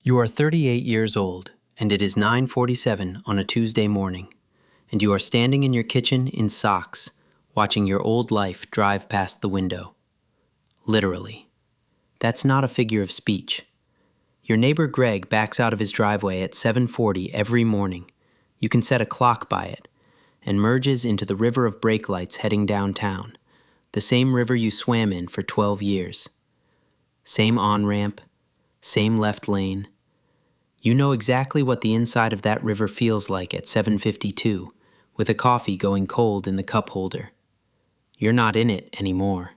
You are 38 years old, and it is 9:47 on a Tuesday morning, and you are standing in your kitchen in socks, watching your old life drive past the window. Literally. That's not a figure of speech. Your neighbor Greg backs out of his driveway at 7:40 every morning. You can set a clock by it, and merges into the river of brake lights heading downtown, the same river you swam in for 12 years. Same on-ramp, same left lane. You know exactly what the inside of that river feels like at 7:52, with a coffee going cold in the cup holder. You're not in it anymore.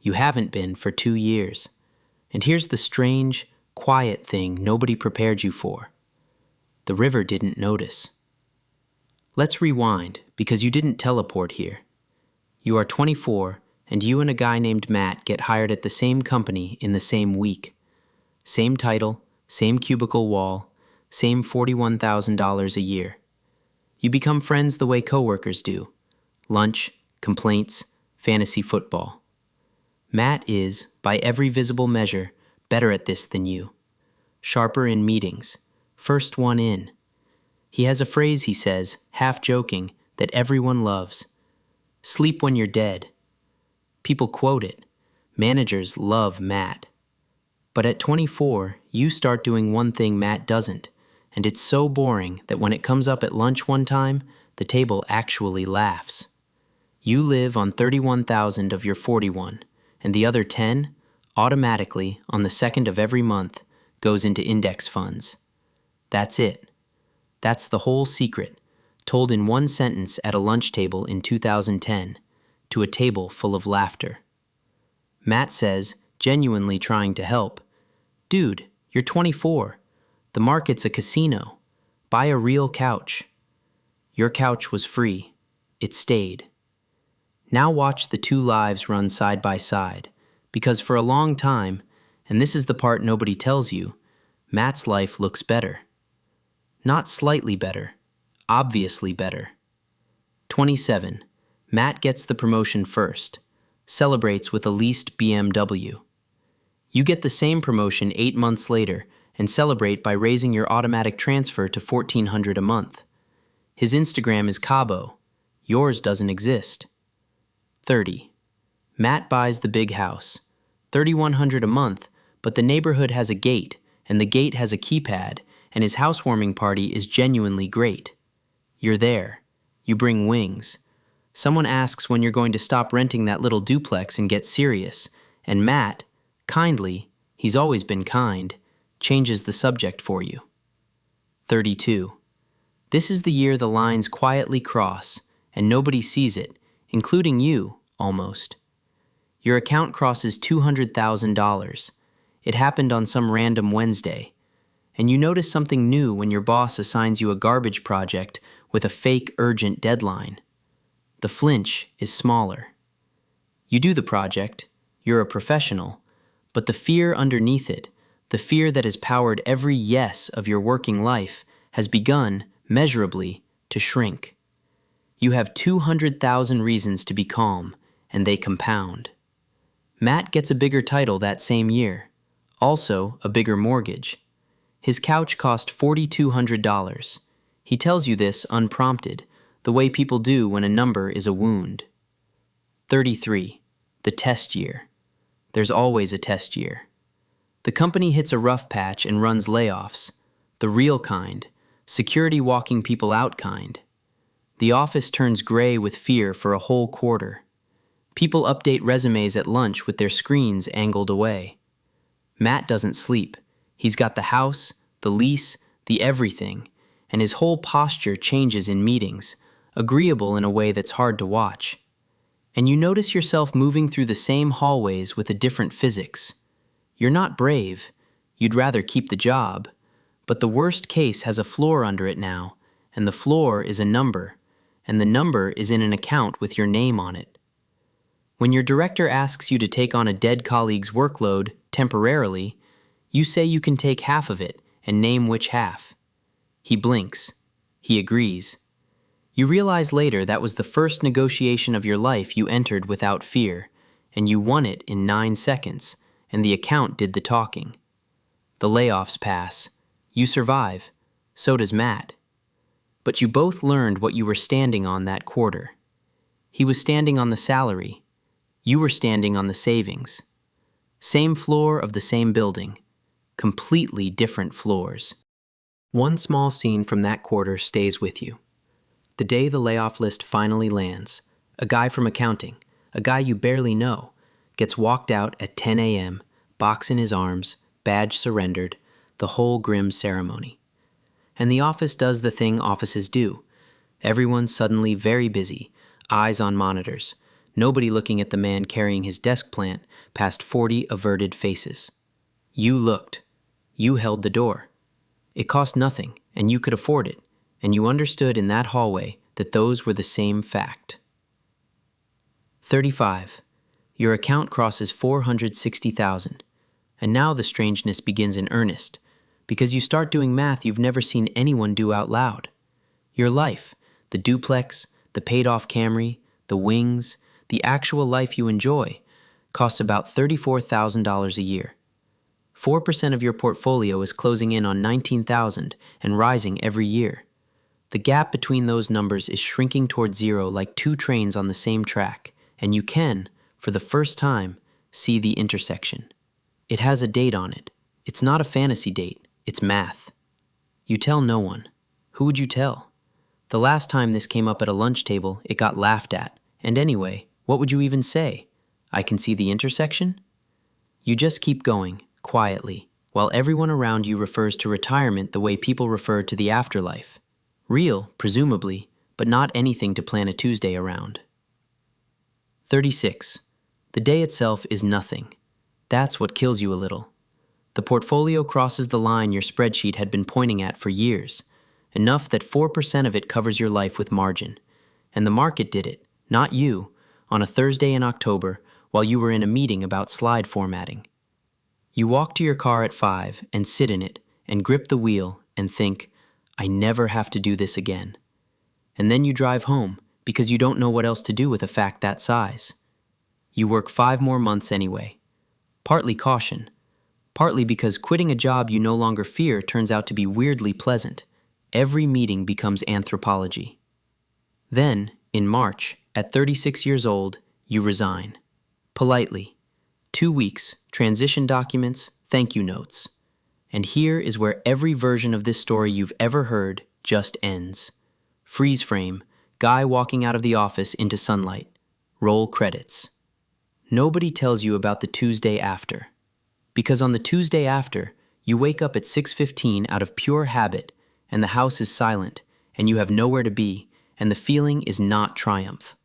You haven't been for 2 years. And here's the strange, quiet thing nobody prepared you for. The river didn't notice. Let's rewind, because you didn't teleport here. You are 24, and you and a guy named Matt get hired at the same company in the same week. Same title, same cubicle wall, same $41,000 a year. You become friends the way coworkers do. Lunch, complaints, fantasy football. Matt is, by every visible measure, better at this than you. Sharper in meetings. First one in. He has a phrase he says, half joking, that everyone loves. Sleep when you're dead. People quote it. Managers love Matt. But at 24, you start doing one thing Matt doesn't, and it's so boring that when it comes up at lunch one time, the table actually laughs. You live on 31,000 of your 41, and the other 10, automatically, on the 2nd of every month, goes into index funds. That's it. That's the whole secret, told in one sentence at a lunch table in 2010, to a table full of laughter. Matt says, genuinely trying to help, "Dude, you're 24. The market's a casino. Buy a real couch." Your couch was free. It stayed. Now watch the two lives run side by side, because for a long time, and this is the part nobody tells you, Matt's life looks better. Not slightly better, obviously better. 27. Matt gets the promotion first, celebrates with a leased BMW. You get the same promotion 8 months later and celebrate by raising your automatic transfer to $1,400 a month. His Instagram is Cabo. Yours doesn't exist. 30. Matt buys the big house, $3,100 a month, but the neighborhood has a gate, and the gate has a keypad, and his housewarming party is genuinely great. You're there. You bring wings. Someone asks when you're going to stop renting that little duplex and get serious, and Matt, kindly, he's always been kind, changes the subject for you. 32. This is the year the lines quietly cross, and nobody sees it, including you, almost. Your account crosses $200,000. It happened on some random Wednesday. And you notice something new when your boss assigns you a garbage project with a fake urgent deadline. The flinch is smaller. You do the project, you're a professional, but the fear underneath it, the fear that has powered every yes of your working life, has begun, measurably, to shrink. You have 200,000 reasons to be calm, and they compound. Matt gets a bigger title that same year, also a bigger mortgage. His couch cost $4,200. He tells you this unprompted, the way people do when a number is a wound. 33. The test year. There's always a test year. The company hits a rough patch and runs layoffs, the real kind, security walking people out kind. The office turns gray with fear for a whole quarter. People update resumes at lunch with their screens angled away. Matt doesn't sleep. He's got the house, the lease, the everything, and his whole posture changes in meetings, agreeable in a way that's hard to watch. And you notice yourself moving through the same hallways with a different physics. You're not brave. You'd rather keep the job. But the worst case has a floor under it now, and the floor is a number, and the number is in an account with your name on it. When your director asks you to take on a dead colleague's workload temporarily, you say you can take half of it and name which half. He blinks. He agrees. You realize later that was the first negotiation of your life you entered without fear, and you won it in 9 seconds, and the account did the talking. The layoffs pass. You survive. So does Matt. But you both learned what you were standing on that quarter. He was standing on the salary. You were standing on the savings. Same floor of the same building. Completely different floors. One small scene from that quarter stays with you. The day the layoff list finally lands, a guy from accounting, a guy you barely know, gets walked out at 10 a.m., box in his arms, badge surrendered, the whole grim ceremony. And the office does the thing offices do. Everyone's suddenly very busy, eyes on monitors, nobody looking at the man carrying his desk plant past 40 averted faces. You looked. You held the door. It cost nothing, and you could afford it, and you understood in that hallway that those were the same fact. 35. Your account crosses 460,000, and now the strangeness begins in earnest, because you start doing math you've never seen anyone do out loud. Your life, the duplex, the paid-off Camry, the wings, the actual life you enjoy, costs about $34,000 a year. 4% of your portfolio is closing in on $19,000 and rising every year. The gap between those numbers is shrinking toward zero like two trains on the same track, and you can, for the first time, see the intersection. It has a date on it. It's not a fantasy date, it's math. You tell no one. Who would you tell? The last time this came up at a lunch table, it got laughed at. And anyway, what would you even say? I can see the intersection? You just keep going, quietly, while everyone around you refers to retirement the way people refer to the afterlife. Real, presumably, but not anything to plan a Tuesday around. 36. The day itself is nothing. That's what kills you a little. The portfolio crosses the line your spreadsheet had been pointing at for years, enough that 4% of it covers your life with margin. And the market did it, not you, on a Thursday in October while you were in a meeting about slide formatting. You walk to your car at 5 and sit in it and grip the wheel and think, I never have to do this again. And then you drive home because you don't know what else to do with a fact that size. You work 5 more months anyway. Partly caution, partly because quitting a job you no longer fear turns out to be weirdly pleasant. Every meeting becomes anthropology. Then, in March, at 36 years old, you resign. Politely. 2 weeks, transition documents, thank you notes. And here is where every version of this story you've ever heard just ends. Freeze frame, guy walking out of the office into sunlight. Roll credits. Nobody tells you about the Tuesday after. Because on the Tuesday after, you wake up at 6:15 out of pure habit, and the house is silent, and you have nowhere to be, and the feeling is not triumph.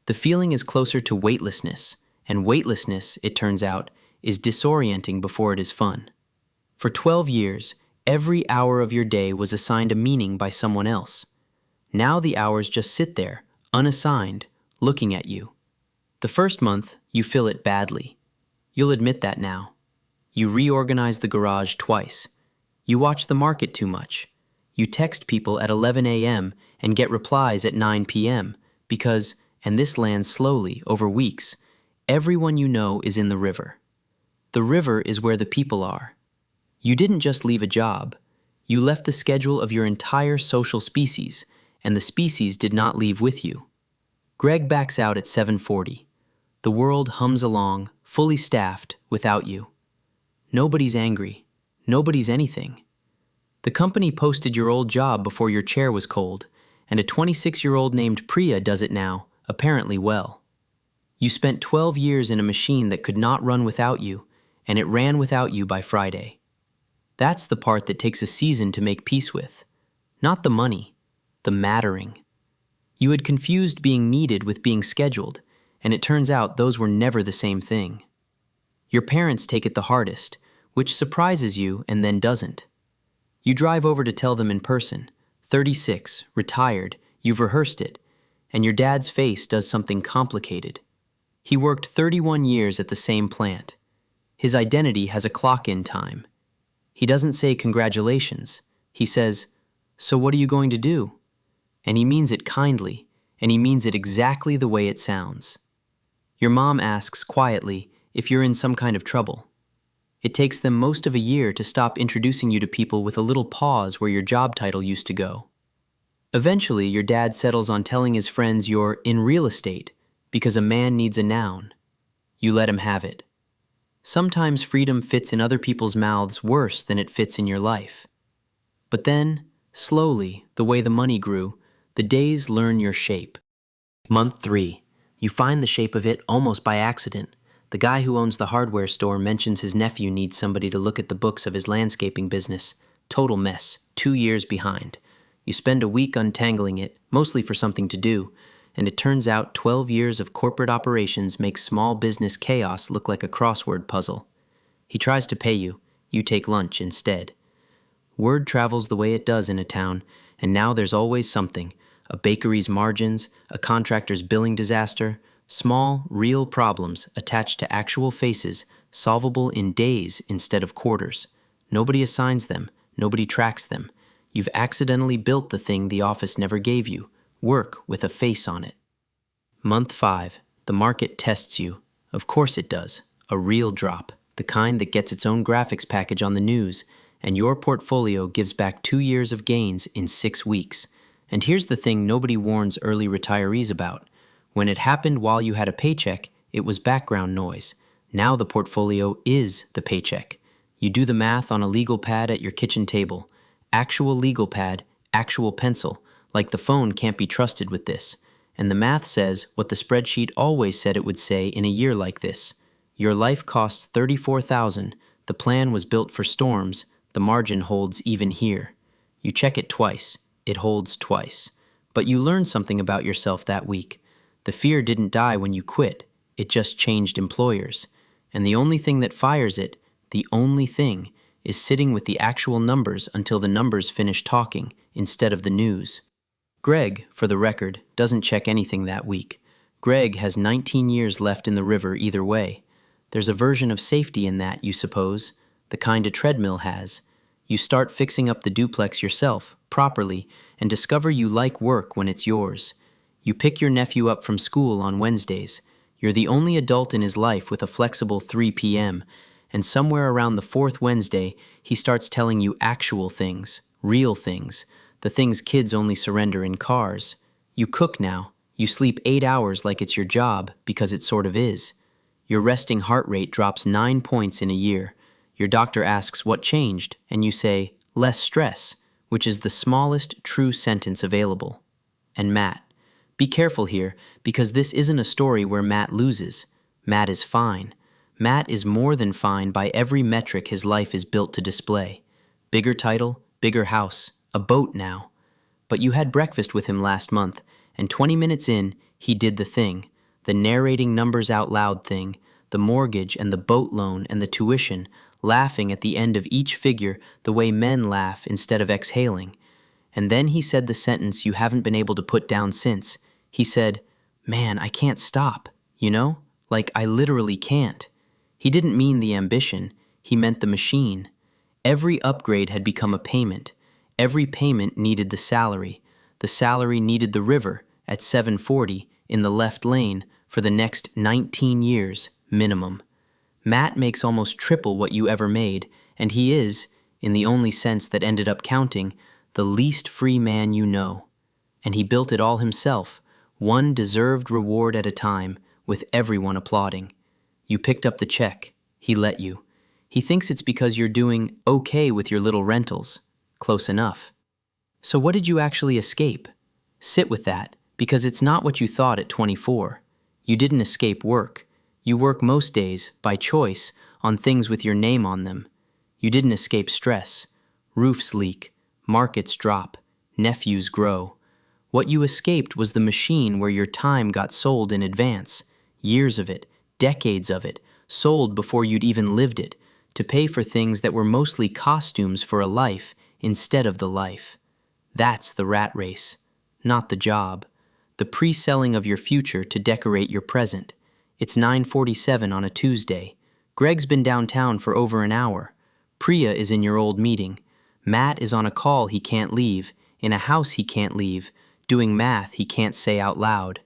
The feeling is closer to weightlessness, and weightlessness, it turns out, is disorienting before it is fun. For 12 years, every hour of your day was assigned a meaning by someone else. Now the hours just sit there, unassigned, looking at you. The first month, you fill it badly. You'll admit that now. You reorganize the garage twice. You watch the market too much. You text people at 11 a.m. and get replies at 9 p.m. because, and this lands slowly over weeks, everyone you know is in the river. The river is where the people are. You didn't just leave a job. You left the schedule of your entire social species, and the species did not leave with you. Greg backs out at 7:40. The world hums along, fully staffed, without you. Nobody's angry. Nobody's anything. The company posted your old job before your chair was cold, and a 26-year-old named Priya does it now, apparently well. You spent 12 years in a machine that could not run without you, and it ran without you by Friday. That's the part that takes a season to make peace with. Not the money, the mattering. You had confused being needed with being scheduled, and it turns out those were never the same thing. Your parents take it the hardest, which surprises you and then doesn't. You drive over to tell them in person, 36, retired, you've rehearsed it, and your dad's face does something complicated. He worked 31 years at the same plant. His identity has a clock-in time. He doesn't say congratulations. He says, so what are you going to do? And he means it kindly, and he means it exactly the way it sounds. Your mom asks quietly if you're in some kind of trouble. It takes them most of a year to stop introducing you to people with a little pause where your job title used to go. Eventually, your dad settles on telling his friends you're in real estate because a man needs a noun. You let him have it. Sometimes freedom fits in other people's mouths worse than it fits in your life. But then, slowly, the way the money grew, the days learn your shape. Month 3. You find the shape of it almost by accident. The guy who owns the hardware store mentions his nephew needs somebody to look at the books of his landscaping business. Total mess, 2 years behind. You spend a week untangling it, mostly for something to do, and it turns out 12 years of corporate operations makes small business chaos look like a crossword puzzle. He tries to pay you. You take lunch instead. Word travels the way it does in a town, and now there's always something. A bakery's margins, a contractor's billing disaster, small, real problems attached to actual faces, solvable in days instead of quarters. Nobody assigns them, nobody tracks them. You've accidentally built the thing the office never gave you, work with a face on it. Month 5. The market tests you. Of course it does. A real drop, the kind that gets its own graphics package on the news, and your portfolio gives back 2 years of gains in 6 weeks. And here's the thing nobody warns early retirees about. When it happened while you had a paycheck, it was background noise. Now the portfolio is the paycheck. You do the math on a legal pad at your kitchen table. Actual legal pad, actual pencil. Like the phone can't be trusted with this. And the math says what the spreadsheet always said it would say in a year like this. Your life costs $34,000. The plan was built for storms. The margin holds even here. You check it twice. It holds twice. But you learn something about yourself that week. The fear didn't die when you quit. It just changed employers. And the only thing that fires it, the only thing, is sitting with the actual numbers until the numbers finish talking instead of the news. Greg, for the record, doesn't check anything that week. Greg has 19 years left in the river either way. There's a version of safety in that, you suppose, the kind a treadmill has. You start fixing up the duplex yourself, properly, and discover you like work when it's yours. You pick your nephew up from school on Wednesdays. You're the only adult in his life with a flexible 3 p.m., and somewhere around the 4th Wednesday, he starts telling you actual things, real things, the things kids only surrender in cars. You cook now. You sleep 8 hours like it's your job, because it sort of is. Your resting heart rate drops 9 points in a year. Your doctor asks what changed, and you say, less stress, which is the smallest true sentence available. And Matt. Be careful here, because this isn't a story where Matt loses. Matt is fine. Matt is more than fine by every metric his life is built to display. Bigger title, bigger house, a boat now. But you had breakfast with him last month, and 20 minutes in, he did the thing, the narrating numbers out loud thing, the mortgage and the boat loan and the tuition, laughing at the end of each figure the way men laugh instead of exhaling. And then he said the sentence you haven't been able to put down since. He said, "Man, I can't stop, you know? Like, I literally can't." He didn't mean the ambition, he meant the machine. Every upgrade had become a payment. Every payment needed the salary. The salary needed the river at 740 in the left lane for the next 19 years, minimum. Matt makes almost triple what you ever made, and he is, in the only sense that ended up counting, the least free man you know. And he built it all himself, one deserved reward at a time, with everyone applauding. You picked up the check. He let you. He thinks it's because you're doing okay with your little rentals. Close enough. So what did you actually escape? Sit with that, because it's not what you thought at 24. You didn't escape work. You work most days, by choice, on things with your name on them. You didn't escape stress. Roofs leak. Markets drop. Nephews grow. What you escaped was the machine where your time got sold in advance. Years of it. Decades of it, sold before you'd even lived it, to pay for things that were mostly costumes for a life instead of the life. That's the rat race, not the job. The pre-selling of your future to decorate your present. It's 9:47 on a Tuesday. Greg's been downtown for over an hour. Priya is in your old meeting. Matt is on a call he can't leave, in a house he can't leave, doing math he can't say out loud.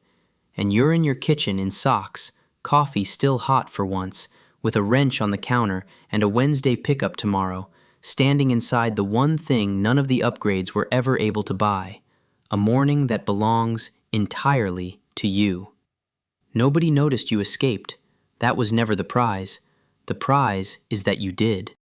And you're in your kitchen in socks, coffee still hot for once, with a wrench on the counter and a Wednesday pickup tomorrow, standing inside the one thing none of the upgrades were ever able to buy, a morning that belongs entirely to you. Nobody noticed you escaped. That was never the prize. The prize is that you did.